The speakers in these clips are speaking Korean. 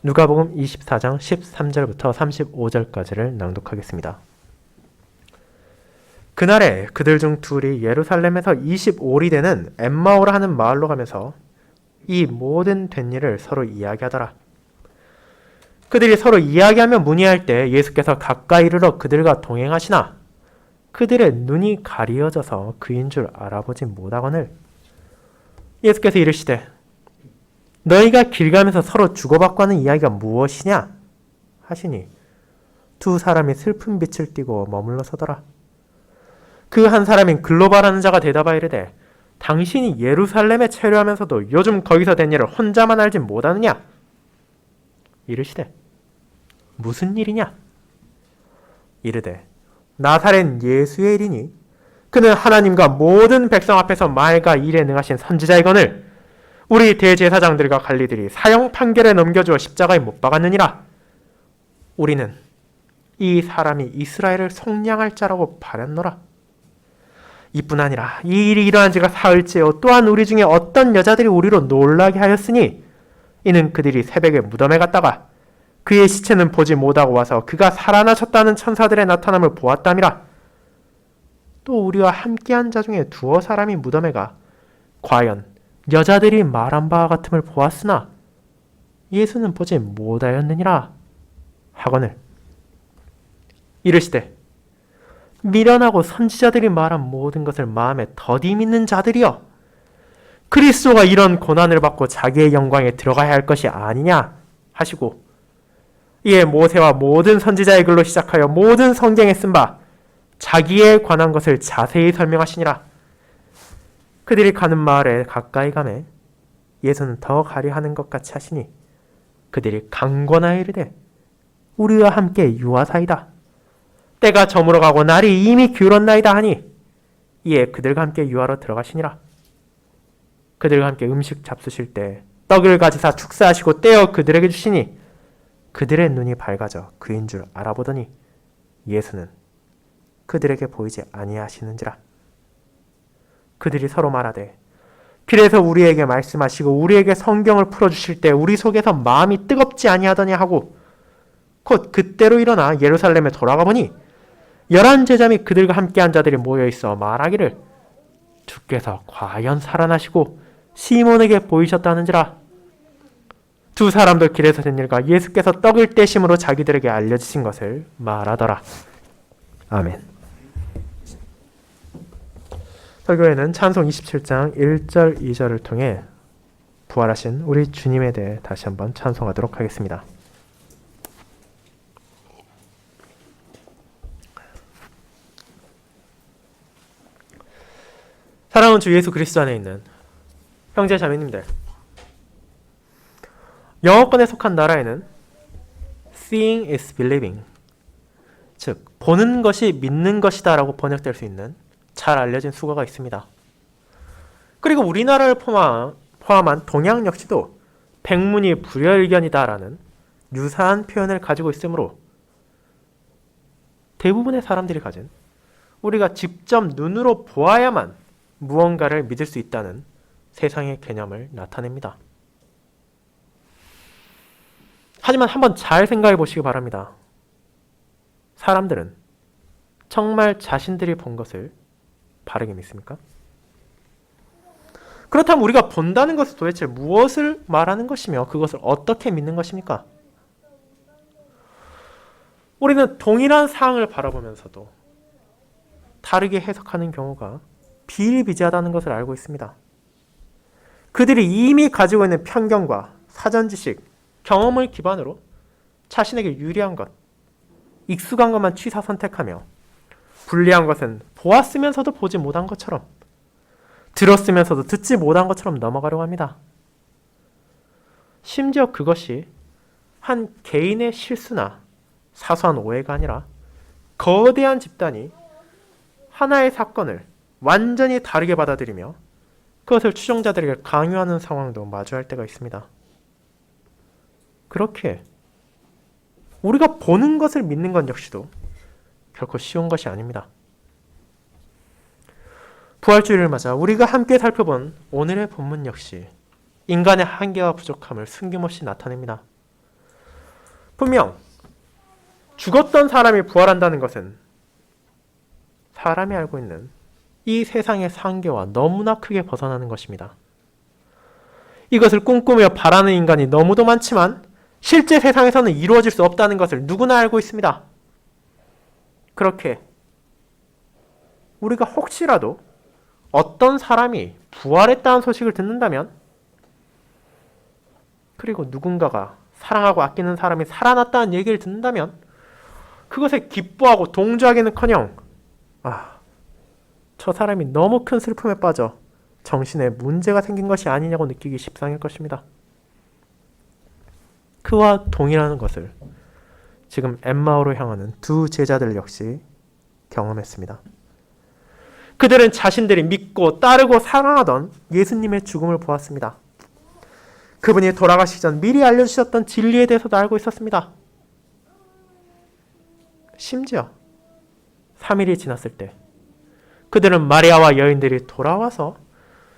누가복음 24장 13절부터 35절까지를 낭독하겠습니다. 그날에 그들 중 둘이 예루살렘에서 25리 되는 엠마오라 하는 마을로 가면서 이 모든 된 일을 서로 이야기하더라. 그들이 서로 이야기하며 문의할 때 예수께서 가까이 이르러 그들과 동행하시나 그들의 눈이 가리어져서 그인 줄 알아보지 못하거늘 예수께서 이르시되 너희가 길 가면서 서로 주고받고 하는 이야기가 무엇이냐 하시니 두 사람이 슬픈 빛을 띠고 머물러 서더라. 그 한 사람인 글로바라는 자가 대답하여 이르되 당신이 예루살렘에 체류하면서도 요즘 거기서 된 일을 혼자만 알지 못하느냐? 이르시되 무슨 일이냐? 이르되 나사렛 예수의 일이니 그는 하나님과 모든 백성 앞에서 말과 일에 능하신 선지자이거늘 우리 대제사장들과 관리들이 사형 판결에 넘겨주어 십자가에 못 박았느니라. 우리는 이 사람이 이스라엘을 속량할 자라고 바랐노라. 이뿐 아니라 이 일이 일어난 지가 사흘째요 또한 우리 중에 어떤 여자들이 우리로 놀라게 하였으니 이는 그들이 새벽에 무덤에 갔다가 그의 시체는 보지 못하고 와서 그가 살아나셨다는 천사들의 나타남을 보았다미라. 또 우리와 함께한 자 중에 두어 사람이 무덤에 가 과연 여자들이 말한 바와 같음을 보았으나 예수는 보지 못하였느니라 하거늘 이르시되 미련하고 선지자들이 말한 모든 것을 마음에 더디 믿는 자들이여 그리스도가 이런 고난을 받고 자기의 영광에 들어가야 할 것이 아니냐 하시고 이에 모세와 모든 선지자의 글로 시작하여 모든 성경에 쓴 바 자기에 관한 것을 자세히 설명하시니라. 그들이 가는 마을에 가까이 가매 예수는 더 가려 하는 것 같이 하시니 그들이 강권하여 이르되 우리와 함께 유하사이다. 때가 저물어 가고 날이 이미 기울었나이다 하니 이에 그들과 함께 유하로 들어가시니라. 그들과 함께 음식 잡수실 때 떡을 가지사 축사하시고 떼어 그들에게 주시니 그들의 눈이 밝아져 그인 줄 알아보더니 예수는 그들에게 보이지 아니하시는지라. 그들이 서로 말하되 길에서 우리에게 말씀하시고 우리에게 성경을 풀어주실 때 우리 속에서 마음이 뜨겁지 아니하더냐 하고 곧 그때로 일어나 예루살렘에 돌아가 보니 11 제자 및 그들과 함께한 자들이 모여있어 말하기를 주께서 과연 살아나시고 시몬에게 보이셨다는지라. 두 사람도 길에서 된 일과 예수께서 떡을 떼심으로 자기들에게 알려주신 것을 말하더라. 아멘. 설교에는 찬송 27장 1절 2절을 통해 부활하신 우리 주님에 대해 다시 한번 찬송하도록 하겠습니다. 사랑하는 주 예수 그리스도 안에 있는 형제 자매님들, 영어권에 속한 나라에는 seeing is believing, 즉 보는 것이 믿는 것이다 라고 번역될 수 있는 잘 알려진 수거가 있습니다. 그리고 우리나라를 포함한 동양 역시도 백문이 불여일견이다 라는 유사한 표현을 가지고 있으므로 대부분의 사람들이 가진 우리가 직접 눈으로 보아야만 무언가를 믿을 수 있다는 세상의 개념을 나타냅니다. 하지만 한번 잘 생각해 보시기 바랍니다. 사람들은 정말 자신들이 본 것을 바르게 믿습니까? 그렇다면 우리가 본다는 것은 도대체 무엇을 말하는 것이며 그것을 어떻게 믿는 것입니까? 우리는 동일한 사항을 바라보면서도 다르게 해석하는 경우가 비일비재하다는 것을 알고 있습니다. 그들이 이미 가지고 있는 편견과 사전지식, 경험을 기반으로 자신에게 유리한 것, 익숙한 것만 취사 선택하며 불리한 것은 보았으면서도 보지 못한 것처럼, 들었으면서도 듣지 못한 것처럼 넘어가려고 합니다. 심지어 그것이 한 개인의 실수나 사소한 오해가 아니라 거대한 집단이 하나의 사건을 완전히 다르게 받아들이며 그것을 추종자들에게 강요하는 상황도 마주할 때가 있습니다. 그렇게 우리가 보는 것을 믿는 것 역시도 결코 쉬운 것이 아닙니다. 부활주일을 맞아 우리가 함께 살펴본 오늘의 본문 역시 인간의 한계와 부족함을 숨김없이 나타냅니다. 분명 죽었던 사람이 부활한다는 것은 사람이 알고 있는 이 세상의 상계와 너무나 크게 벗어나는 것입니다. 이것을 꿈꾸며 바라는 인간이 너무도 많지만 실제 세상에서는 이루어질 수 없다는 것을 누구나 알고 있습니다. 그렇게 우리가 혹시라도 어떤 사람이 부활했다는 소식을 듣는다면, 그리고 누군가가 사랑하고 아끼는 사람이 살아났다는 얘기를 듣는다면 그것에 기뻐하고 동조하기는커녕 저 사람이 너무 큰 슬픔에 빠져 정신에 문제가 생긴 것이 아니냐고 느끼기 십상일 것입니다. 그와 동일한 것을 지금 엠마오로 향하는 두 제자들 역시 경험했습니다. 그들은 자신들이 믿고 따르고 사랑하던 예수님의 죽음을 보았습니다. 그분이 돌아가시기 전 미리 알려주셨던 진리에 대해서도 알고 있었습니다. 심지어 3일이 지났을 때 그들은 마리아와 여인들이 돌아와서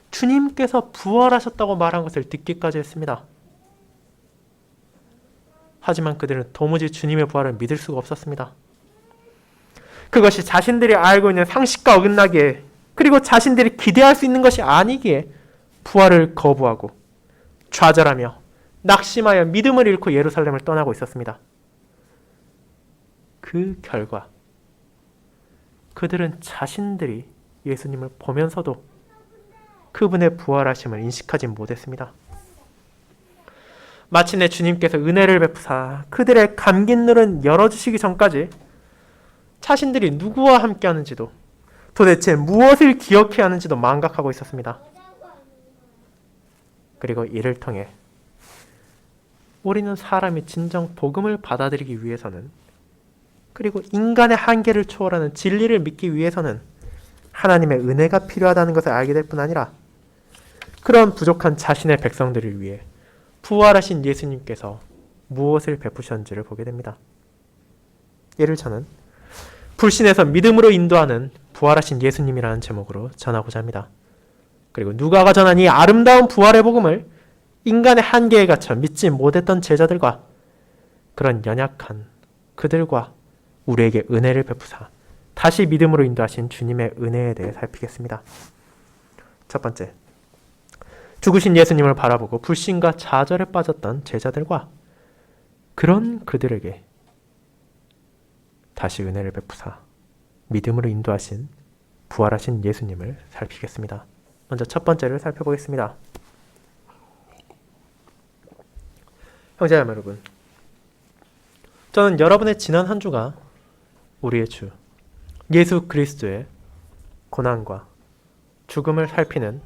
주님께서 부활하셨다고 말한 것을 듣기까지 했습니다. 하지만 그들은 도무지 주님의 부활을 믿을 수가 없었습니다. 그것이 자신들이 알고 있는 상식과 어긋나기에, 그리고 자신들이 기대할 수 있는 것이 아니기에 부활을 거부하고 좌절하며 낙심하여 믿음을 잃고 예루살렘을 떠나고 있었습니다. 그 결과 그들은 자신들이 예수님을 보면서도 그분의 부활하심을 인식하지 못했습니다. 마침내 주님께서 은혜를 베푸사 그들의 감긴 눈을 열어주시기 전까지 자신들이 누구와 함께 하는지도, 도대체 무엇을 기억해야 하는지도 망각하고 있었습니다. 그리고 이를 통해 우리는 사람이 진정 복음을 받아들이기 위해서는, 그리고 인간의 한계를 초월하는 진리를 믿기 위해서는 하나님의 은혜가 필요하다는 것을 알게 될 뿐 아니라 그런 부족한 자신의 백성들을 위해 부활하신 예수님께서 무엇을 베푸셨는지를 보게 됩니다. 이를 저는 불신에서 믿음으로 인도하는 부활하신 예수님이라는 제목으로 전하고자 합니다. 그리고 누가가 전한 이 아름다운 부활의 복음을 인간의 한계에 갇혀 믿지 못했던 제자들과 그런 연약한 그들과 우리에게 은혜를 베푸사 다시 믿음으로 인도하신 주님의 은혜에 대해 살피겠습니다. 첫 번째, 죽으신 예수님을 바라보고 불신과 좌절에 빠졌던 제자들과 그런 그들에게 다시 은혜를 베푸사 믿음으로 인도하신 부활하신 예수님을 살피겠습니다. 먼저 첫 번째를 살펴보겠습니다. 형제자매 여러분, 저는 여러분의 지난 한 주가 우리의 주 예수 그리스도의 고난과 죽음을 살피는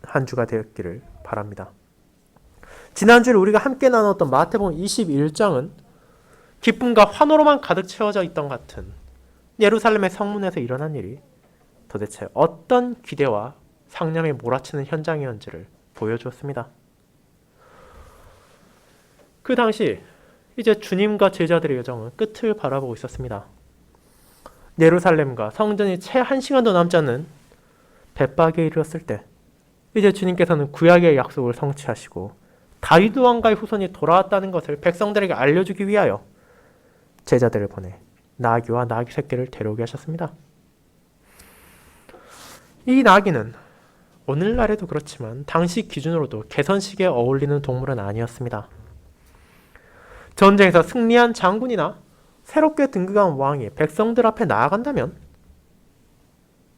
한 주가 되었기를 바랍니다. 지난주에 우리가 함께 나눴던 마태복음 21장은 기쁨과 환호로만 가득 채워져 있던 것 같은 예루살렘의 성문에서 일어난 일이 도대체 어떤 기대와 상념이 몰아치는 현장이었는지를 보여주었습니다. 그 당시 이제 주님과 제자들의 여정은 끝을 바라보고 있었습니다. 예루살렘과 성전이 채 1시간도 남지 않는 벳박에 이르렀을 때 이제 주님께서는 구약의 약속을 성취하시고 다윗 왕가의 후손이 돌아왔다는 것을 백성들에게 알려주기 위하여 제자들을 보내 나귀와 나귀 새끼를 데려오게 하셨습니다. 이 나귀는 오늘날에도 그렇지만 당시 기준으로도 개선식에 어울리는 동물은 아니었습니다. 전쟁에서 승리한 장군이나 새롭게 등극한 왕이 백성들 앞에 나아간다면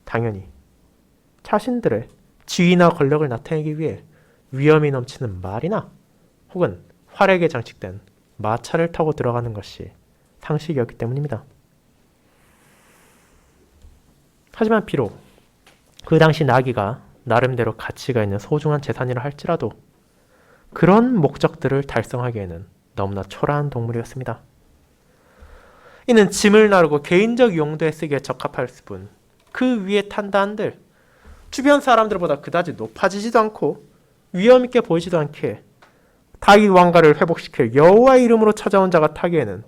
당연히 자신들의 지위나 권력을 나타내기 위해 위험이 넘치는 말이나 혹은 활약에 장식된 마차를 타고 들어가는 것이 상식이었기 때문입니다. 하지만 비록 그 당시 나귀가 나름대로 가치가 있는 소중한 재산이라 할지라도 그런 목적들을 달성하기에는 너무나 초라한 동물이었습니다. 이는 짐을 나르고 개인적 용도에 쓰기에 적합할 뿐 그 위에 탄다 한들 주변 사람들보다 그다지 높아지지도 않고 위험있게 보이지도 않기에 다윗 왕가를 회복시킬 여호와의 이름으로 찾아온 자가 타기에는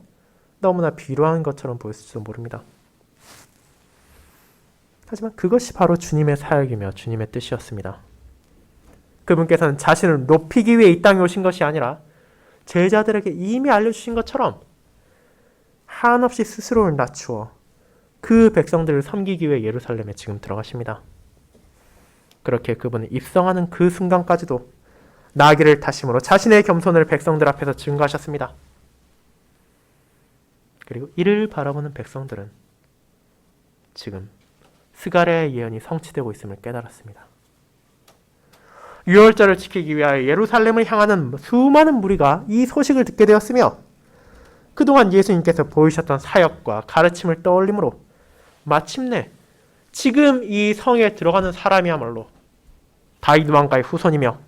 너무나 비루한 것처럼 보였을지도 모릅니다. 하지만 그것이 바로 주님의 사역이며 주님의 뜻이었습니다. 그분께서는 자신을 높이기 위해 이 땅에 오신 것이 아니라 제자들에게 이미 알려주신 것처럼 한없이 스스로를 낮추어 그 백성들을 섬기기 위해 예루살렘에 지금 들어가십니다. 그렇게 그분은 입성하는 그 순간까지도 나귀를 타심으로 자신의 겸손을 백성들 앞에서 증거하셨습니다. 그리고 이를 바라보는 백성들은 지금 스가랴의 예언이 성취되고 있음을 깨달았습니다. 유월절을 지키기 위하여 예루살렘을 향하는 수많은 무리가 이 소식을 듣게 되었으며 그동안 예수님께서 보이셨던 사역과 가르침을 떠올림으로 마침내 지금 이 성에 들어가는 사람이야말로 다윗 왕가의 후손이며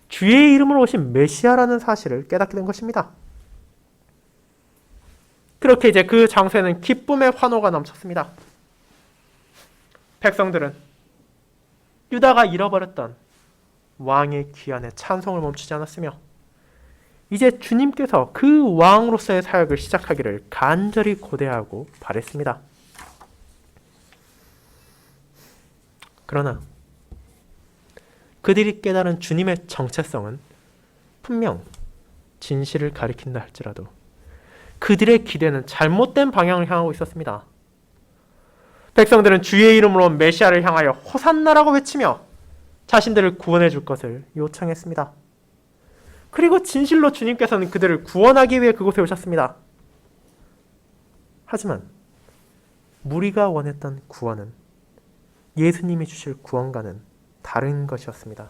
주의 이름으로 오신 메시아라는 사실을 깨닫게 된 것입니다. 그렇게 이제 그 장소에는 기쁨의 환호가 넘쳤습니다. 백성들은 유다가 잃어버렸던 왕의 귀환에 찬송을 멈추지 않았으며 이제 주님께서 그 왕으로서의 사역을 시작하기를 간절히 고대하고 바랬습니다. 그러나 그들이 깨달은 주님의 정체성은 분명 진실을 가리킨다 할지라도 그들의 기대는 잘못된 방향을 향하고 있었습니다. 백성들은 주의 이름으로 온 메시아를 향하여 호산나라고 외치며 자신들을 구원해 줄 것을 요청했습니다. 그리고 진실로 주님께서는 그들을 구원하기 위해 그곳에 오셨습니다. 하지만 무리가 원했던 구원은 예수님이 주실 구원과는 다른 것이었습니다.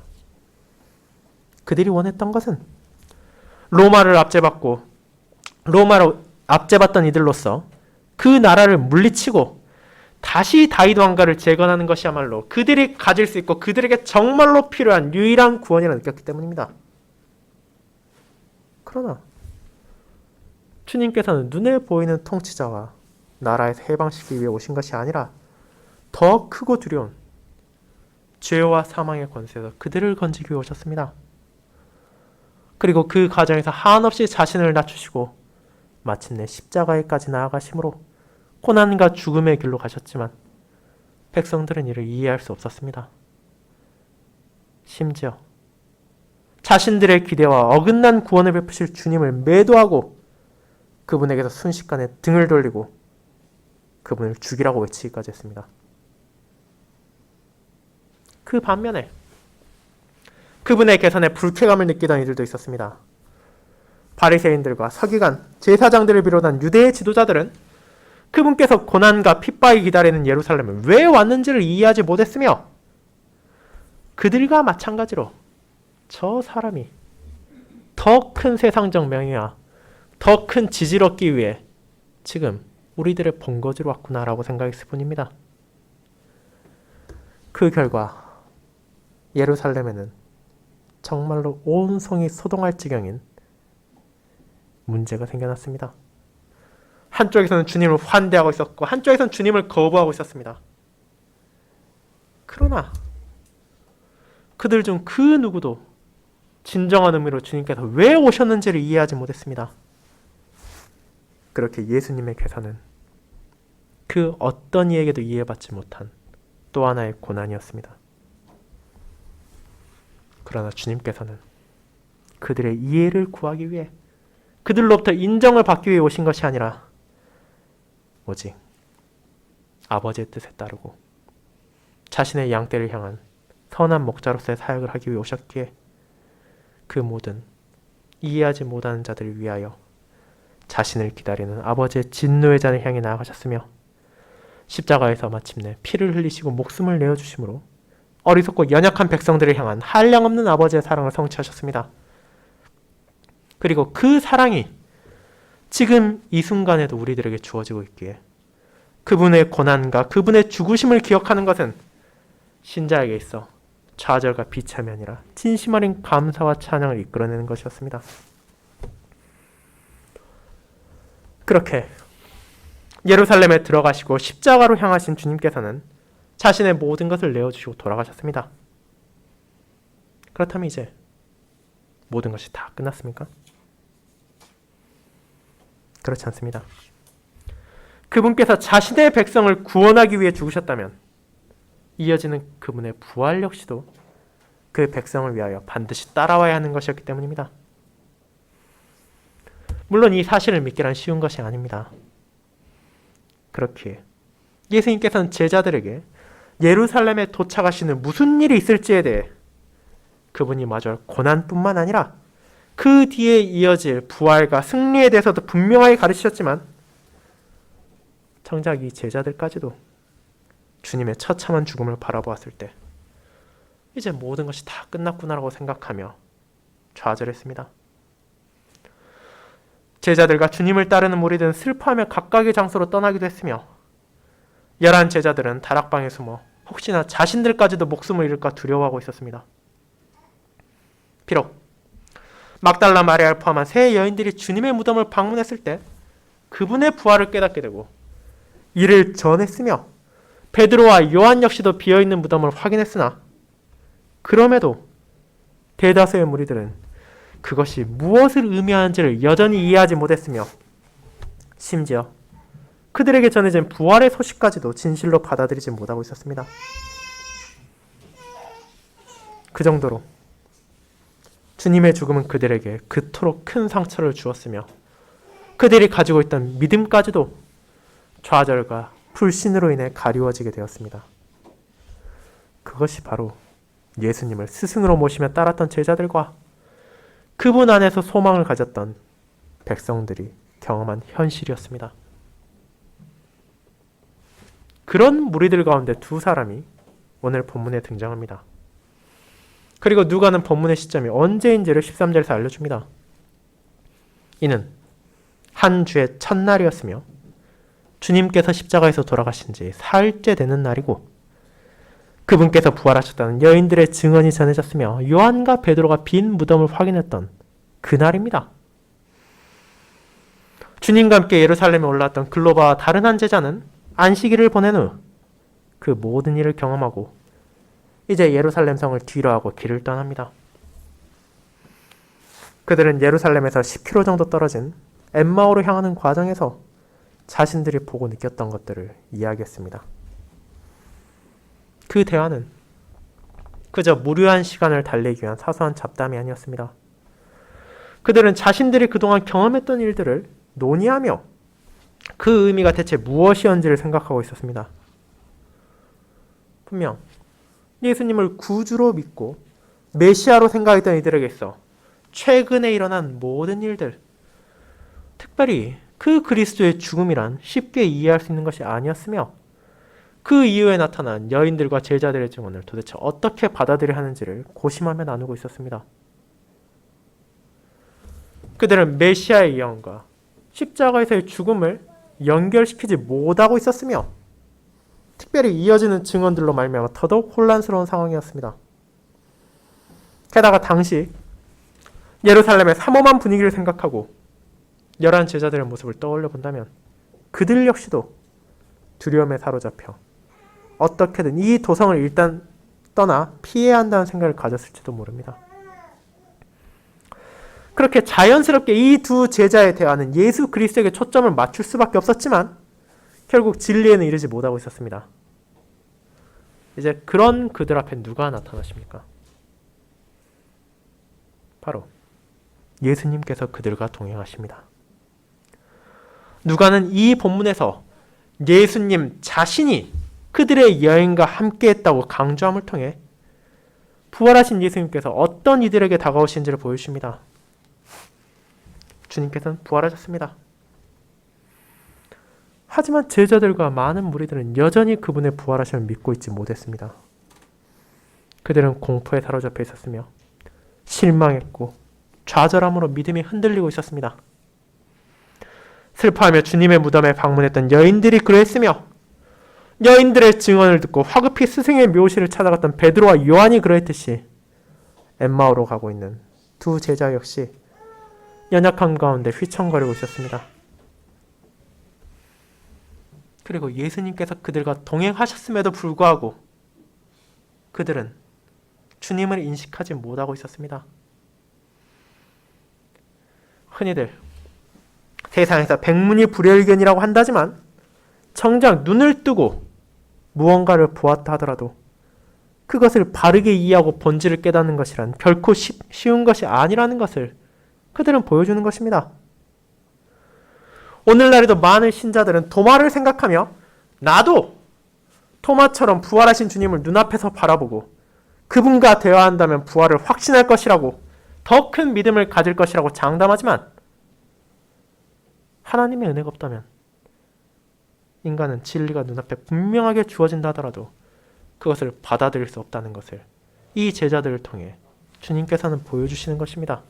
그들이 원했던 것은 로마로 압제받던 이들로서 그 나라를 물리치고 다시 다윗 왕가를 재건하는 것이야말로 그들이 가질 수 있고 그들에게 정말로 필요한 유일한 구원이라 느꼈기 때문입니다. 그러나 주님께서는 눈에 보이는 통치자와 나라에서 해방시키기 위해 오신 것이 아니라 더 크고 두려운 죄와 사망의 권세에서 그들을 건지기 위해 오셨습니다. 그리고 그 과정에서 한없이 자신을 낮추시고 마침내 십자가에까지 나아가심으로 고난과 죽음의 길로 가셨지만 백성들은 이를 이해할 수 없었습니다. 심지어 자신들의 기대와 어긋난 구원을 베푸실 주님을 매도하고 그분에게서 순식간에 등을 돌리고 그분을 죽이라고 외치기까지 했습니다. 그 반면에 그분의 개선에 불쾌감을 느끼던 이들도 있었습니다. 바리새인들과 서기관, 제사장들을 비롯한 유대의 지도자들은 그분께서 고난과 핍박이 기다리는 예루살렘에 왜 왔는지를 이해하지 못했으며 그들과 마찬가지로 저 사람이 더 큰 세상적 명예와 더 큰 지지를 얻기 위해 지금 우리들의 본거지로 왔구나라고 생각했을 뿐입니다. 그 결과 예루살렘에는 정말로 온 성이 소동할 지경인 문제가 생겨났습니다. 한쪽에서는 주님을 환대하고 있었고 한쪽에서는 주님을 거부하고 있었습니다. 그러나 그들 중 그 누구도 진정한 의미로 주님께서 왜 오셨는지를 이해하지 못했습니다. 그렇게 예수님의 개선은 그 어떤 이에게도 이해받지 못한 또 하나의 고난이었습니다. 그러나 주님께서는 그들의 이해를 구하기 위해 그들로부터 인정을 받기 위해 오신 것이 아니라 오직 아버지의 뜻에 따르고 자신의 양떼를 향한 선한 목자로서의 사역을 하기 위해 오셨기에 그 모든 이해하지 못하는 자들을 위하여 자신을 기다리는 아버지의 진노의 잔을 향해 나아가셨으며 십자가에서 마침내 피를 흘리시고 목숨을 내어주심으로 어리석고 연약한 백성들을 향한 한량없는 아버지의 사랑을 성취하셨습니다. 그리고 그 사랑이 지금 이 순간에도 우리들에게 주어지고 있기에 그분의 고난과 그분의 죽으심을 기억하는 것은 신자에게 있어 좌절과 비참이 아니라 진심 어린 감사와 찬양을 이끌어내는 것이었습니다. 그렇게 예루살렘에 들어가시고 십자가로 향하신 주님께서는 자신의 모든 것을 내어주시고 돌아가셨습니다. 그렇다면 이제 모든 것이 다 끝났습니까? 그렇지 않습니다. 그분께서 자신의 백성을 구원하기 위해 죽으셨다면 이어지는 그분의 부활 역시도 그 백성을 위하여 반드시 따라와야 하는 것이었기 때문입니다. 물론 이 사실을 믿기란 쉬운 것이 아닙니다. 그렇기에 예수님께서는 제자들에게 예루살렘에 도착하시는 무슨 일이 있을지에 대해 그분이 마주할 고난뿐만 아니라 그 뒤에 이어질 부활과 승리에 대해서도 분명하게 가르치셨지만 정작 이 제자들까지도 주님의 처참한 죽음을 바라보았을 때 이제 모든 것이 다 끝났구나라고 생각하며 좌절했습니다. 제자들과 주님을 따르는 무리들은 슬퍼하며 각각의 장소로 떠나기도 했으며 11 제자들은 다락방에 숨어 혹시나 자신들까지도 목숨을 잃을까 두려워하고 있었습니다. 비록 막달라 마리아를 포함한 세 여인들이 주님의 무덤을 방문했을 때 그분의 부활을 깨닫게 되고 이를 전했으며 베드로와 요한 역시도 비어있는 무덤을 확인했으나 그럼에도 대다수의 무리들은 그것이 무엇을 의미하는지를 여전히 이해하지 못했으며 심지어 그들에게 전해진 부활의 소식까지도 진실로 받아들이지 못하고 있었습니다. 그 정도로 주님의 죽음은 그들에게 그토록 큰 상처를 주었으며 그들이 가지고 있던 믿음까지도 좌절과 불신으로 인해 가리워지게 되었습니다. 그것이 바로 예수님을 스승으로 모시며 따랐던 제자들과 그분 안에서 소망을 가졌던 백성들이 경험한 현실이었습니다. 그런 무리들 가운데 두 사람이 오늘 본문에 등장합니다. 그리고 누가는 본문의 시점이 언제인지를 13절에서 알려줍니다. 이는 한 주의 첫날이었으며 주님께서 십자가에서 돌아가신 지 사흘째 되는 날이고 그분께서 부활하셨다는 여인들의 증언이 전해졌으며 요한과 베드로가 빈 무덤을 확인했던 그날입니다. 주님과 함께 예루살렘에 올라왔던 글로바와 다른 한 제자는 안식일을 보낸 후 그 모든 일을 경험하고 이제 예루살렘 성을 뒤로하고 길을 떠납니다. 그들은 예루살렘에서 10km 정도 떨어진 엠마오로 향하는 과정에서 자신들이 보고 느꼈던 것들을 이야기했습니다. 그 대화는 그저 무료한 시간을 달래기 위한 사소한 잡담이 아니었습니다. 그들은 자신들이 그동안 경험했던 일들을 논의하며 그 의미가 대체 무엇이었는지를 생각하고 있었습니다. 분명 예수님을 구주로 믿고 메시아로 생각했던 이들에게 있어 최근에 일어난 모든 일들, 특별히 그 그리스도의 죽음이란 쉽게 이해할 수 있는 것이 아니었으며 그 이후에 나타난 여인들과 제자들의 증언을 도대체 어떻게 받아들여야 하는지를 고심하며 나누고 있었습니다. 그들은 메시아의 예언과 십자가에서의 죽음을 연결시키지 못하고 있었으며 특별히 이어지는 증언들로 말미암아 더더욱 혼란스러운 상황이었습니다. 게다가 당시 예루살렘의 삼엄한 분위기를 생각하고 11 제자들의 모습을 떠올려 본다면 그들 역시도 두려움에 사로잡혀 어떻게든 이 도성을 일단 떠나 피해야 한다는 생각을 가졌을지도 모릅니다. 그렇게 자연스럽게 이 두 제자의 대화는 예수 그리스도에게 초점을 맞출 수밖에 없었지만 결국 진리에는 이르지 못하고 있었습니다. 이제 그런 그들 앞에 누가 나타나십니까? 바로 예수님께서 그들과 동행하십니다. 누가는 이 본문에서 예수님 자신이 그들의 여행과 함께했다고 강조함을 통해 부활하신 예수님께서 어떤 이들에게 다가오신지를 보여주십니다. 주님께서는 부활하셨습니다. 하지만 제자들과 많은 무리들은 여전히 그분의 부활하심을 믿고 있지 못했습니다. 그들은 공포에 사로잡혀 있었으며 실망했고 좌절함으로 믿음이 흔들리고 있었습니다. 슬퍼하며 주님의 무덤에 방문했던 여인들이 그러했으며 여인들의 증언을 듣고 화급히 스승의 묘실을 찾아갔던 베드로와 요한이 그러했듯이 엠마오로 가고 있는 두 제자 역시 연약함 가운데 휘청거리고 있었습니다. 그리고 예수님께서 그들과 동행하셨음에도 불구하고 그들은 주님을 인식하지 못하고 있었습니다. 흔히들 세상에서 백문이 불여일견이라고 한다지만 정작 눈을 뜨고 무언가를 보았다 하더라도 그것을 바르게 이해하고 본질을 깨닫는 것이란 결코 쉬운 것이 아니라는 것을 그들은 보여주는 것입니다. 오늘날에도 많은 신자들은 도마를 생각하며 나도 토마처럼 부활하신 주님을 눈앞에서 바라보고 그분과 대화한다면 부활을 확신할 것이라고, 더 큰 믿음을 가질 것이라고 장담하지만 하나님의 은혜가 없다면 인간은 진리가 눈앞에 분명하게 주어진다 하더라도 그것을 받아들일 수 없다는 것을 이 제자들을 통해 주님께서는 보여주시는 것입니다.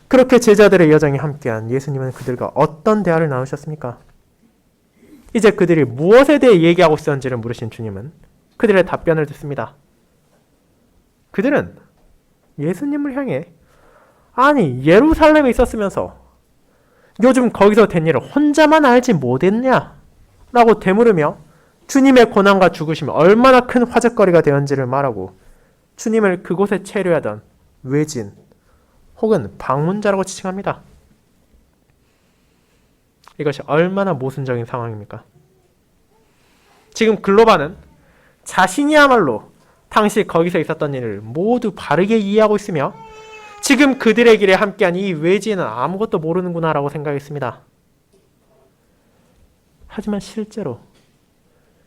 그렇게 제자들의 여정이 함께한 예수님은 그들과 어떤 대화를 나누셨습니까? 이제 그들이 무엇에 대해 얘기하고 있었는지를 물으신 주님은 그들의 답변을 듣습니다. 그들은 예수님을 향해 아니 예루살렘에 있었으면서 요즘 거기서 된 일을 혼자만 알지 못했냐? 라고 되물으며 주님의 고난과 죽으심이 얼마나 큰 화제거리가 되었는지를 말하고 주님을 그곳에 체류하던 외진 혹은 방문자라고 지칭합니다. 이것이 얼마나 모순적인 상황입니까? 지금 글로바는 자신이야말로 당시 거기서 있었던 일을 모두 바르게 이해하고 있으며 지금 그들의 길에 함께한 이 외지인은 아무것도 모르는구나 라고 생각했습니다. 하지만 실제로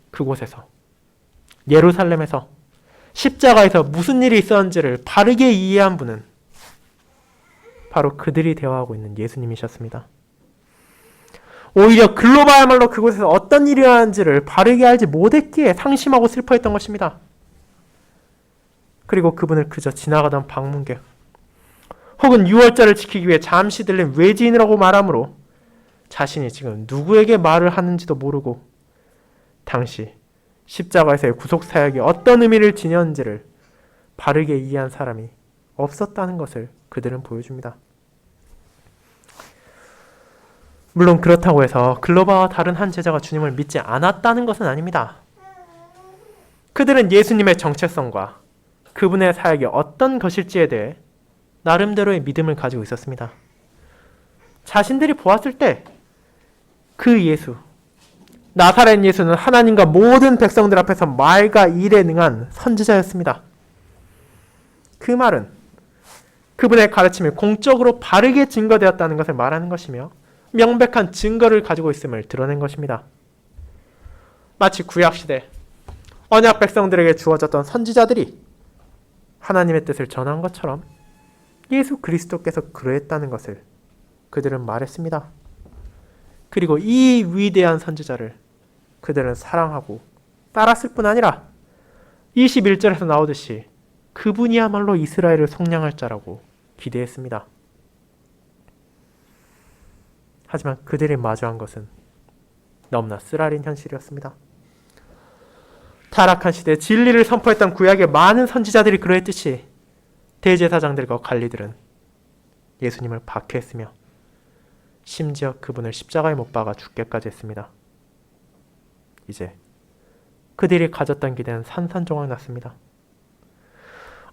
그곳에서 예루살렘에서 십자가에서 무슨 일이 있었는지를 바르게 이해한 분은 바로 그들이 대화하고 있는 예수님이셨습니다. 오히려 글로바야말로 그곳에서 어떤 일이 일어나는지를 바르게 알지 못했기에 상심하고 슬퍼했던 것입니다. 그리고 그분을 그저 지나가던 방문객 혹은 유월절을 지키기 위해 잠시 들린 외지인이라고 말하므로 자신이 지금 누구에게 말을 하는지도 모르고 당시 십자가에서의 구속사역이 어떤 의미를 지녔는지를 바르게 이해한 사람이 없었다는 것을 그들은 보여줍니다. 물론 그렇다고 해서 글로바와 다른 한 제자가 주님을 믿지 않았다는 것은 아닙니다. 그들은 예수님의 정체성과 그분의 사역이 어떤 것일지에 대해 나름대로의 믿음을 가지고 있었습니다. 자신들이 보았을 때 그 예수, 나사렛 예수는 하나님과 모든 백성들 앞에서 말과 일에 능한 선지자였습니다. 그 말은 그분의 가르침이 공적으로 바르게 증거되었다는 것을 말하는 것이며 명백한 증거를 가지고 있음을 드러낸 것입니다. 마치 구약시대 언약 백성들에게 주어졌던 선지자들이 하나님의 뜻을 전한 것처럼 예수 그리스도께서 그러했다는 것을 그들은 말했습니다. 그리고 이 위대한 선지자를 그들은 사랑하고 따랐을 뿐 아니라 21절에서 나오듯이 그분이야말로 이스라엘을 속량할 자라고 기대했습니다. 하지만 그들이 마주한 것은 너무나 쓰라린 현실이었습니다. 타락한 시대에 진리를 선포했던 구약의 많은 선지자들이 그러했듯이 대제사장들과 관리들은 예수님을 박해했으며 심지어 그분을 십자가에 못 박아 죽게까지 했습니다. 이제 그들이 가졌던 기대는 산산조각 났습니다.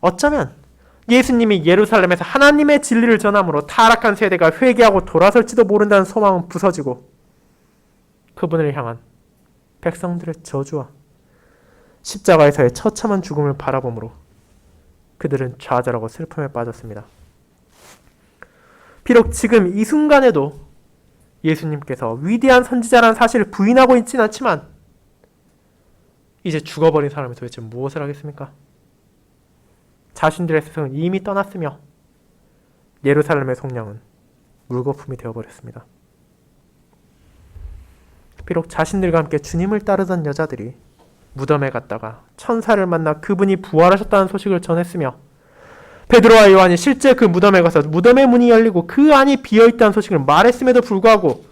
어쩌면 예수님이 예루살렘에서 하나님의 진리를 전함으로 타락한 세대가 회개하고 돌아설지도 모른다는 소망은 부서지고 그분을 향한 백성들의 저주와 십자가에서의 처참한 죽음을 바라보므로 그들은 좌절하고 슬픔에 빠졌습니다. 비록 지금 이 순간에도 예수님께서 위대한 선지자라는 사실을 부인하고 있지는 않지만 이제 죽어버린 사람이 도대체 무엇을 하겠습니까? 자신들의 스승은 이미 떠났으며 예루살렘의 속량은 물거품이 되어버렸습니다. 비록 자신들과 함께 주님을 따르던 여자들이 무덤에 갔다가 천사를 만나 그분이 부활하셨다는 소식을 전했으며 베드로와 요한이 실제 그 무덤에 가서 무덤의 문이 열리고 그 안이 비어있다는 소식을 말했음에도 불구하고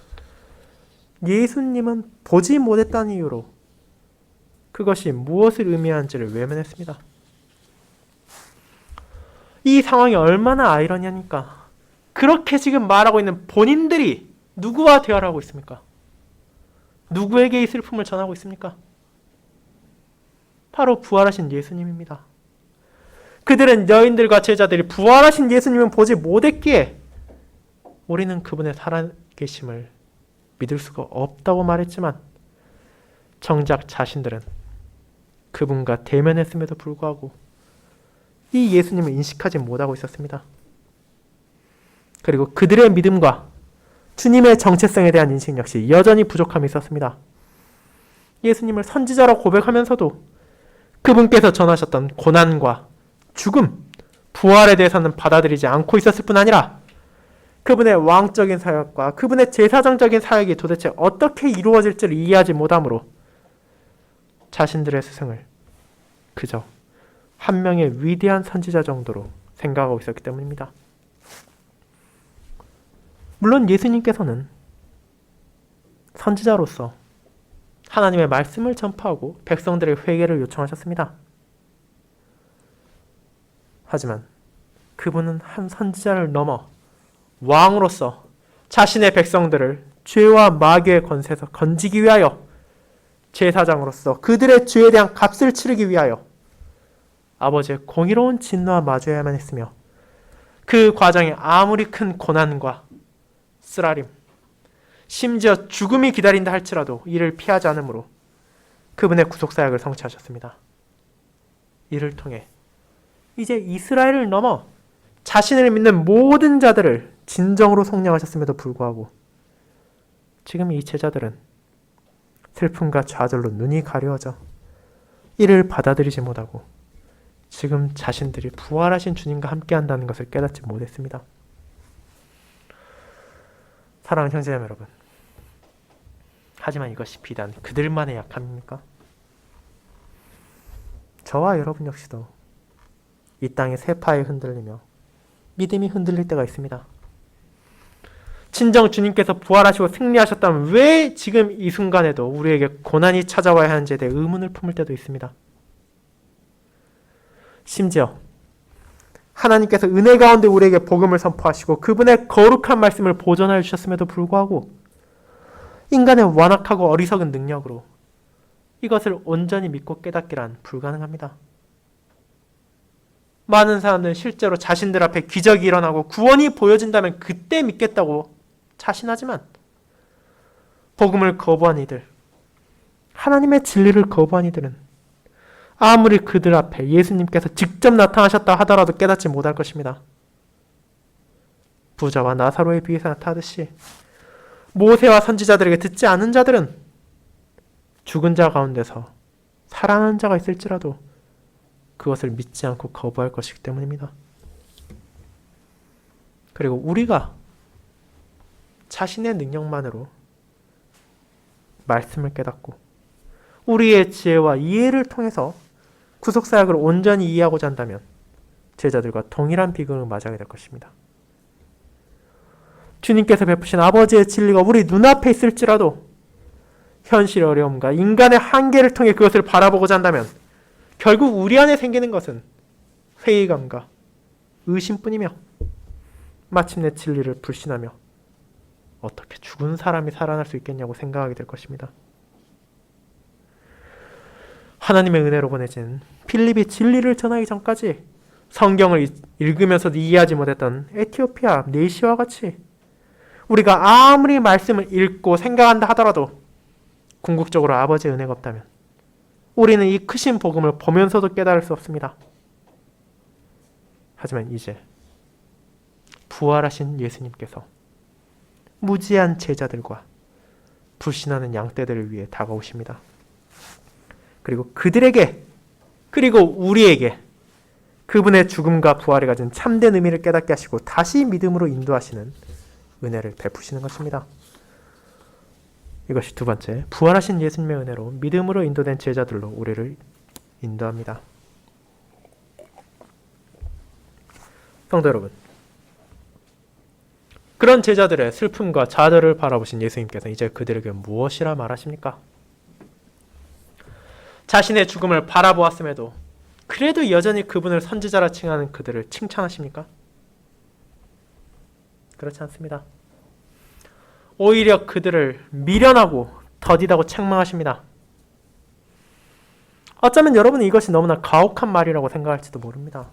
예수님은 보지 못했다는 이유로 그것이 무엇을 의미하는지를 외면했습니다. 이 상황이 얼마나 아이러니합니까? 그렇게 지금 말하고 있는 본인들이 누구와 대화를 하고 있습니까? 누구에게 이 슬픔을 전하고 있습니까? 바로 부활하신 예수님입니다. 그들은 여인들과 제자들이 부활하신 예수님을 보지 못했기에 우리는 그분의 살아계심을 믿을 수가 없다고 말했지만 정작 자신들은 그분과 대면했음에도 불구하고 이 예수님을 인식하지 못하고 있었습니다. 그리고 그들의 믿음과 주님의 정체성에 대한 인식 역시 여전히 부족함이 있었습니다. 예수님을 선지자로 고백하면서도 그분께서 전하셨던 고난과 죽음, 부활에 대해서는 받아들이지 않고 있었을 뿐 아니라 그분의 왕적인 사역과 그분의 제사장적인 사역이 도대체 어떻게 이루어질지를 이해하지 못함으로 자신들의 스승을 그저 한 명의 위대한 선지자 정도로 생각하고 있었기 때문입니다. 물론 예수님께서는 선지자로서 하나님의 말씀을 전파하고 백성들의 회개를 요청하셨습니다. 하지만 그분은 한 선지자를 넘어 왕으로서 자신의 백성들을 죄와 마귀의 권세에서 건지기 위하여 제사장으로서 그들의 죄에 대한 값을 치르기 위하여 아버지의 공의로운 진노와 마주해야만 했으며 그 과정에 아무리 큰 고난과 쓰라림, 심지어 죽음이 기다린다 할지라도 이를 피하지 않으므로 그분의 구속사역을 성취하셨습니다. 이를 통해 이제 이스라엘을 넘어 자신을 믿는 모든 자들을 진정으로 속량하셨음에도 불구하고 지금 이 제자들은 슬픔과 좌절로 눈이 가려워져 이를 받아들이지 못하고 지금 자신들이 부활하신 주님과 함께한다는 것을 깨닫지 못했습니다. 사랑하는 형제자매 여러분, 하지만 이것이 비단 그들만의 약함입니까? 저와 여러분 역시도 이 땅의 세파에 흔들리며 믿음이 흔들릴 때가 있습니다. 진정 주님께서 부활하시고 승리하셨다면 왜 지금 이 순간에도 우리에게 고난이 찾아와야 하는지에 대해 의문을 품을 때도 있습니다. 심지어 하나님께서 은혜 가운데 우리에게 복음을 선포하시고 그분의 거룩한 말씀을 보존하여 주셨음에도 불구하고 인간의 완악하고 어리석은 능력으로 이것을 온전히 믿고 깨닫기란 불가능합니다. 많은 사람들은 실제로 자신들 앞에 기적이 일어나고 구원이 보여진다면 그때 믿겠다고 자신하지만 복음을 거부한 이들, 하나님의 진리를 거부한 이들은 아무리 그들 앞에 예수님께서 직접 나타나셨다 하더라도 깨닫지 못할 것입니다. 부자와 나사로의 비유에서 나타나듯이 모세와 선지자들에게 듣지 않은 자들은 죽은 자 가운데서 살아나는 자가 있을지라도 그것을 믿지 않고 거부할 것이기 때문입니다. 그리고 우리가 자신의 능력만으로 말씀을 깨닫고 우리의 지혜와 이해를 통해서 구속사역을 온전히 이해하고자 한다면 제자들과 동일한 비극을 맞이하게 될 것입니다. 주님께서 베푸신 아버지의 진리가 우리 눈앞에 있을지라도 현실의 어려움과 인간의 한계를 통해 그것을 바라보고자 한다면 결국 우리 안에 생기는 것은 회의감과 의심뿐이며 마침내 진리를 불신하며 어떻게 죽은 사람이 살아날 수 있겠냐고 생각하게 될 것입니다. 하나님의 은혜로 보내진 필립이 진리를 전하기 전까지 성경을 읽으면서도 이해하지 못했던 에티오피아 네시와 같이 우리가 아무리 말씀을 읽고 생각한다 하더라도 궁극적으로 아버지의 은혜가 없다면 우리는 이 크신 복음을 보면서도 깨달을 수 없습니다. 하지만 이제 부활하신 예수님께서 무지한 제자들과 불신하는 양떼들을 위해 다가오십니다. 그리고 그들에게 그리고 우리에게 그분의 죽음과 부활이 가진 참된 의미를 깨닫게 하시고 다시 믿음으로 인도하시는 은혜를 베푸시는 것입니다. 이것이 두 번째, 부활하신 예수님의 은혜로 믿음으로 인도된 제자들로 우리를 인도합니다. 성도 여러분, 그런 제자들의 슬픔과 좌절을 바라보신 예수님께서 이제 그들에게 무엇이라 말하십니까? 자신의 죽음을 바라보았음에도 그래도 여전히 그분을 선지자라 칭하는 그들을 칭찬하십니까? 그렇지 않습니다. 오히려 그들을 미련하고 더디다고 책망하십니다. 어쩌면 여러분은 이것이 너무나 가혹한 말이라고 생각할지도 모릅니다.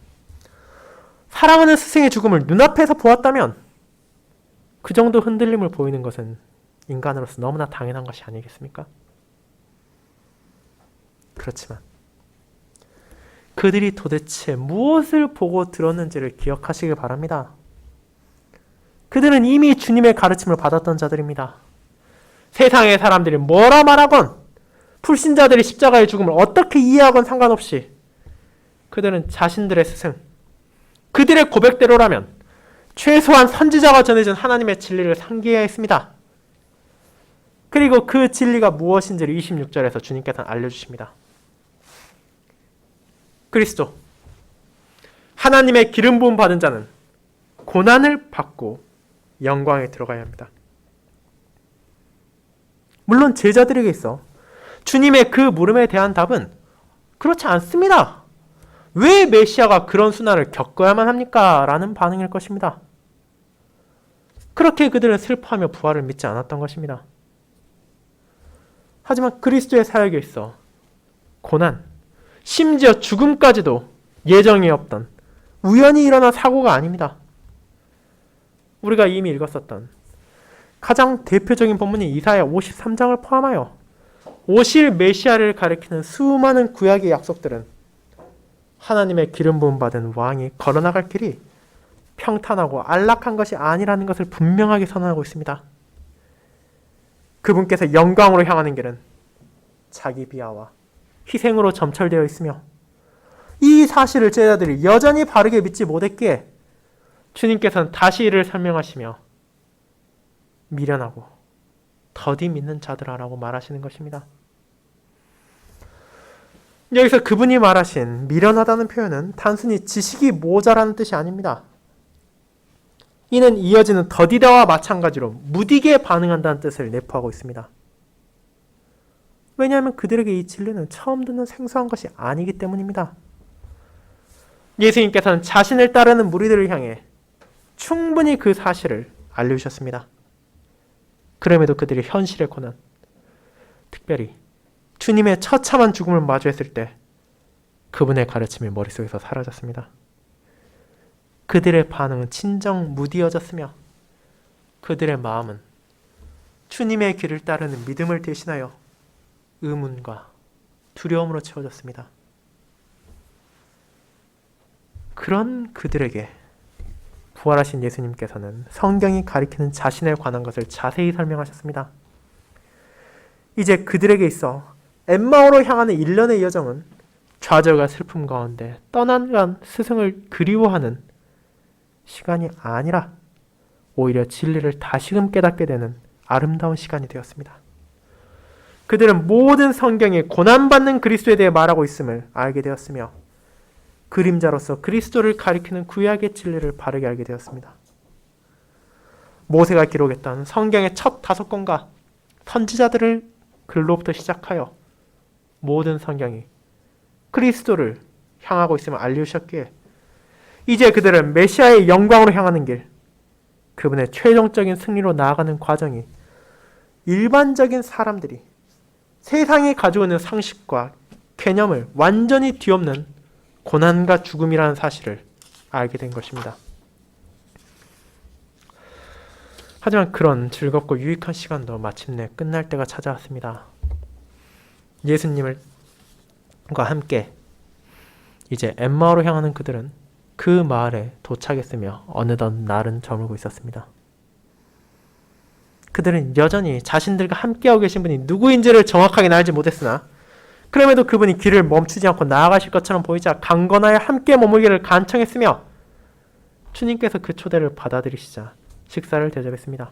사랑하는 스승의 죽음을 눈앞에서 보았다면 그 정도 흔들림을 보이는 것은 인간으로서 너무나 당연한 것이 아니겠습니까? 그렇지만 그들이 도대체 무엇을 보고 들었는지를 기억하시길 바랍니다. 그들은 이미 주님의 가르침을 받았던 자들입니다. 세상의 사람들이 뭐라 말하건 불신자들이 십자가의 죽음을 어떻게 이해하건 상관없이 그들은 자신들의 스승, 그들의 고백대로라면 최소한 선지자가 전해준 하나님의 진리를 상기해야 했습니다. 그리고 그 진리가 무엇인지를 26절에서 주님께서는 알려주십니다. 그리스도, 하나님의 기름 부음 받은 자는 고난을 받고 영광에 들어가야 합니다. 물론 제자들에게 있어 주님의 그 물음에 대한 답은 그렇지 않습니다. 왜 메시아가 그런 순환을 겪어야만 합니까? 라는 반응일 것입니다. 그렇게 그들은 슬퍼하며 부활을 믿지 않았던 것입니다. 하지만 그리스도의 사역에 있어 고난, 심지어 죽음까지도 예정이 없던 우연히 일어난 사고가 아닙니다. 우리가 이미 읽었었던 가장 대표적인 본문인 이사야 53장을 포함하여 오실 메시아를 가리키는 수많은 구약의 약속들은 하나님의 기름 부음 받은 왕이 걸어나갈 길이 평탄하고 안락한 것이 아니라는 것을 분명하게 선언하고 있습니다. 그분께서 영광으로 향하는 길은 자기 비하와 희생으로 점철되어 있으며 이 사실을 제자들이 여전히 바르게 믿지 못했기에 주님께서는 다시 이를 설명하시며 미련하고 더디 믿는 자들아라고 말하시는 것입니다. 여기서 그분이 말하신 미련하다는 표현은 단순히 지식이 모자라는 뜻이 아닙니다. 이는 이어지는 더디다와 마찬가지로 무디게 반응한다는 뜻을 내포하고 있습니다. 왜냐하면 그들에게 이 진리는 처음 듣는 생소한 것이 아니기 때문입니다. 예수님께서는 자신을 따르는 무리들을 향해 충분히 그 사실을 알려주셨습니다. 그럼에도 그들이 현실의 고난, 특별히 주님의 처참한 죽음을 마주했을 때 그분의 가르침이 머릿속에서 사라졌습니다. 그들의 반응은 진정 무디어졌으며 그들의 마음은 주님의 길을 따르는 믿음을 대신하여 의문과 두려움으로 채워졌습니다. 그런 그들에게 부활하신 예수님께서는 성경이 가리키는 자신에 관한 것을 자세히 설명하셨습니다. 이제 그들에게 있어 엠마오로 향하는 일련의 여정은 좌절과 슬픔 가운데 떠나간 스승을 그리워하는 시간이 아니라 오히려 진리를 다시금 깨닫게 되는 아름다운 시간이 되었습니다. 그들은 모든 성경에 고난받는 그리스도에 대해 말하고 있음을 알게 되었으며 그림자로서 그리스도를 가리키는 구약의 진리를 바르게 알게 되었습니다. 모세가 기록했던 성경의 첫 5권과 선지자들을 글로부터 시작하여 모든 성경이 그리스도를 향하고 있음을 알려주셨기에 이제 그들은 메시아의 영광으로 향하는 길, 그분의 최종적인 승리로 나아가는 과정이 일반적인 사람들이 세상이 가지고 있는 상식과 개념을 완전히 뒤엎는 고난과 죽음이라는 사실을 알게 된 것입니다. 하지만 그런 즐겁고 유익한 시간도 마침내 끝날 때가 찾아왔습니다. 예수님과 함께 이제 엠마오로 향하는 그들은 그 마을에 도착했으며 어느덧 날은 저물고 있었습니다. 그들은 여전히 자신들과 함께하고 계신 분이 누구인지를 정확하게 알지 못했으나 그럼에도 그분이 길을 멈추지 않고 나아가실 것처럼 보이자 강건하여 함께 머물기를 간청했으며 주님께서 그 초대를 받아들이시자 식사를 대접했습니다.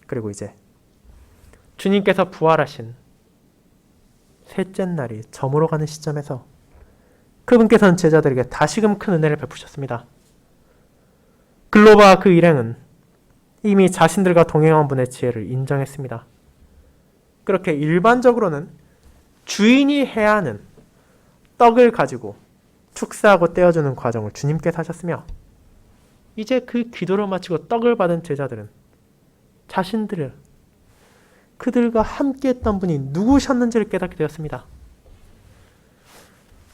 그리고 이제 주님께서 부활하신 셋째 날이 저물어가는 시점에서 그분께서는 제자들에게 다시금 큰 은혜를 베푸셨습니다. 글로바와 그 일행은 이미 자신들과 동행한 분의 지혜를 인정했습니다. 그렇게 일반적으로는 주인이 해야 하는 떡을 가지고 축사하고 떼어주는 과정을 주님께서 하셨으며 이제 그 기도를 마치고 떡을 받은 제자들은 자신들을 그들과 함께했던 분이 누구셨는지를 깨닫게 되었습니다.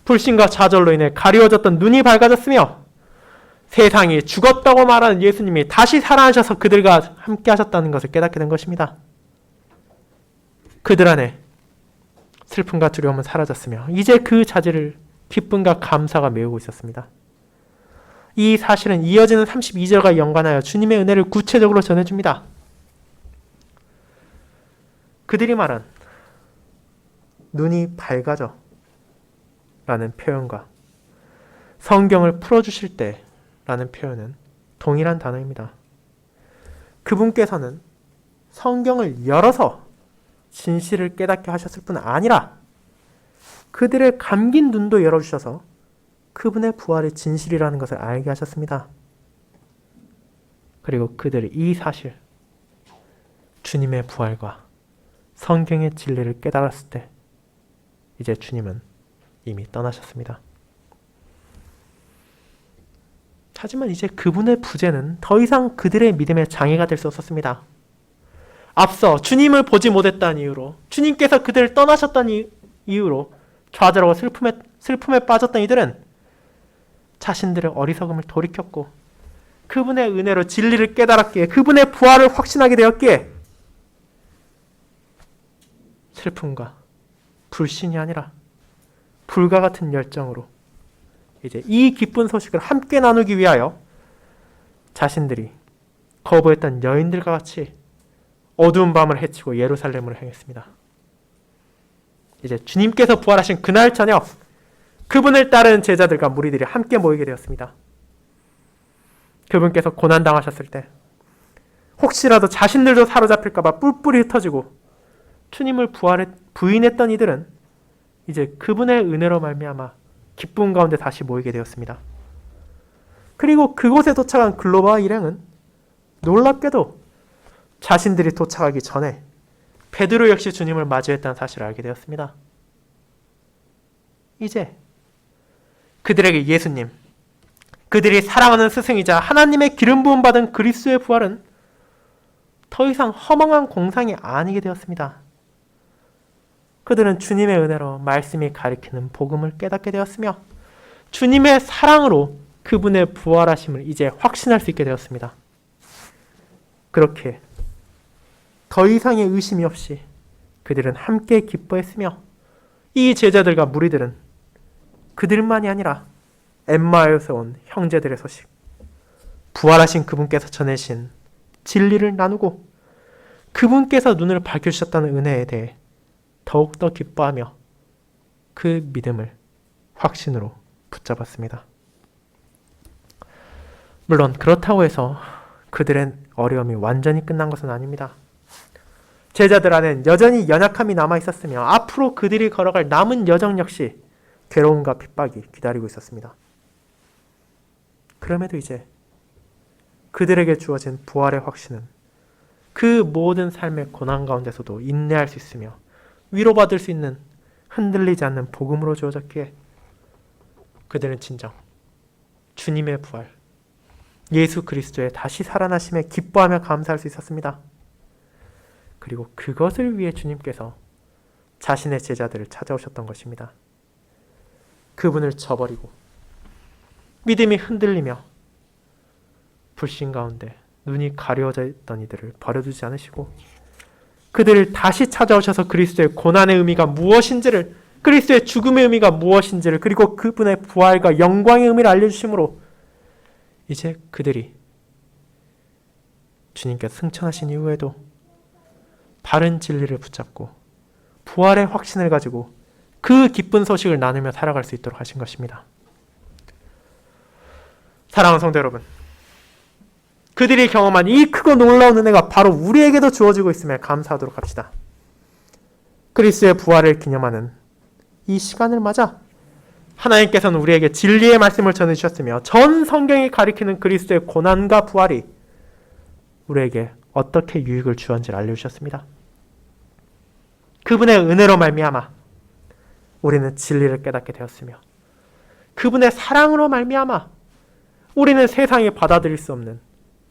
불신과 좌절로 인해 가리워졌던 눈이 밝아졌으며 세상이 죽었다고 말하는 예수님이 다시 살아나셔서 그들과 함께 하셨다는 것을 깨닫게 된 것입니다. 그들 안에 슬픔과 두려움은 사라졌으며 이제 그 자질을 기쁨과 감사가 메우고 있었습니다. 이 사실은 이어지는 32절과 연관하여 주님의 은혜를 구체적으로 전해줍니다. 그들이 말한 눈이 밝아져 라는 표현과 성경을 풀어주실 때 라는 표현은 동일한 단어입니다. 그분께서는 성경을 열어서 진실을 깨닫게 하셨을 뿐 아니라 그들의 감긴 눈도 열어주셔서 그분의 부활의 진실이라는 것을 알게 하셨습니다. 그리고 그들이 이 사실, 주님의 부활과 성경의 진리를 깨달았을 때 이제 주님은 이미 떠나셨습니다. 하지만 이제 그분의 부재는 더 이상 그들의 믿음의 장애가 될 수 없었습니다. 앞서 주님을 보지 못했다는 이유로, 주님께서 그들을 떠나셨다는 이유로 좌절하고 슬픔에 빠졌던 이들은 자신들의 어리석음을 돌이켰고 그분의 은혜로 진리를 깨달았기에, 그분의 부활을 확신하게 되었기에 슬픔과 불신이 아니라 불과 같은 열정으로 이제 이 기쁜 소식을 함께 나누기 위하여 자신들이 거부했던 여인들과 같이 어두운 밤을 헤치고 예루살렘으로 향했습니다. 이제 주님께서 부활하신 그날 저녁, 그분을 따르는 제자들과 무리들이 함께 모이게 되었습니다. 그분께서 고난당하셨을 때 혹시라도 자신들도 사로잡힐까봐 뿔뿔이 흩어지고 주님을 부인했던 이들은 이제 그분의 은혜로 말미암아 기쁨 가운데 다시 모이게 되었습니다. 그리고 그곳에 도착한 글로바와 일행은 놀랍게도 자신들이 도착하기 전에 베드로 역시 주님을 마주했다는 사실을 알게 되었습니다. 이제 그들에게 예수님, 그들이 사랑하는 스승이자 하나님의 기름 부음 받은 그리스도의 부활은 더 이상 허망한 공상이 아니게 되었습니다. 그들은 주님의 은혜로 말씀이 가리키는 복음을 깨닫게 되었으며 주님의 사랑으로 그분의 부활하심을 이제 확신할 수 있게 되었습니다. 그렇게 더 이상의 의심이 없이 그들은 함께 기뻐했으며 이 제자들과 무리들은 그들만이 아니라 엠마오에서 온 형제들의 소식, 부활하신 그분께서 전해신 진리를 나누고 그분께서 눈을 밝혀주셨다는 은혜에 대해 더욱더 기뻐하며 그 믿음을 확신으로 붙잡았습니다. 물론 그렇다고 해서 그들의 어려움이 완전히 끝난 것은 아닙니다. 제자들 안엔 여전히 연약함이 남아 있었으며 앞으로 그들이 걸어갈 남은 여정 역시 괴로움과 핍박이 기다리고 있었습니다. 그럼에도 이제 그들에게 주어진 부활의 확신은 그 모든 삶의 고난 가운데서도 인내할 수 있으며 위로받을 수 있는 흔들리지 않는 복음으로 주어졌기에 그들은 진정 주님의 부활, 예수 그리스도의 다시 살아나심에 기뻐하며 감사할 수 있었습니다. 그리고 그것을 위해 주님께서 자신의 제자들을 찾아오셨던 것입니다. 그분을 저버리고 믿음이 흔들리며 불신 가운데 눈이 가려져 있던 이들을 버려두지 않으시고 그들을 다시 찾아오셔서 그리스도의 고난의 의미가 무엇인지를, 그리스도의 죽음의 의미가 무엇인지를, 그리고 그분의 부활과 영광의 의미를 알려주심으로 이제 그들이 주님께서 승천하신 이후에도 바른 진리를 붙잡고 부활의 확신을 가지고 그 기쁜 소식을 나누며 살아갈 수 있도록 하신 것입니다. 사랑하는 성도 여러분, 그들이 경험한 이 크고 놀라운 은혜가 바로 우리에게도 주어지고 있음에 감사하도록 합시다. 그리스도의 부활을 기념하는 이 시간을 맞아 하나님께서는 우리에게 진리의 말씀을 전해주셨으며 전 성경이 가리키는 그리스도의 고난과 부활이 우리에게 어떻게 유익을 주었는지를 알려주셨습니다. 그분의 은혜로 말미암아 우리는 진리를 깨닫게 되었으며 그분의 사랑으로 말미암아 우리는 세상이 받아들일 수 없는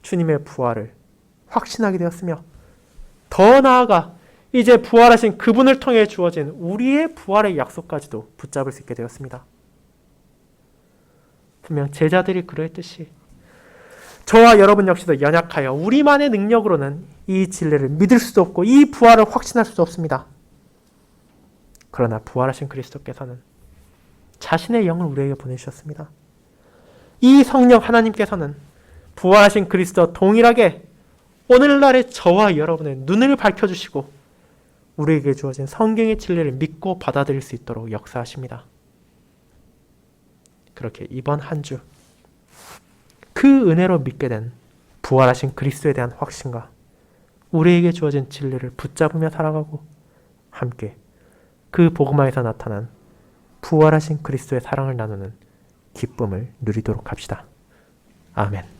주님의 부활을 확신하게 되었으며 더 나아가 이제 부활하신 그분을 통해 주어진 우리의 부활의 약속까지도 붙잡을 수 있게 되었습니다. 분명 제자들이 그러했듯이 저와 여러분 역시도 연약하여 우리만의 능력으로는 이 진리를 믿을 수도 없고 이 부활을 확신할 수도 없습니다. 그러나 부활하신 그리스도께서는 자신의 영을 우리에게 보내주셨습니다. 이 성령 하나님께서는 부활하신 그리스도와 동일하게 오늘날의 저와 여러분의 눈을 밝혀주시고 우리에게 주어진 성경의 진리를 믿고 받아들일 수 있도록 역사하십니다. 그렇게 이번 한 주 그 은혜로 믿게 된 부활하신 그리스도에 대한 확신과 우리에게 주어진 진리를 붙잡으며 살아가고 함께 그 복음화에서 나타난 부활하신 그리스도의 사랑을 나누는 기쁨을 누리도록 합시다. 아멘.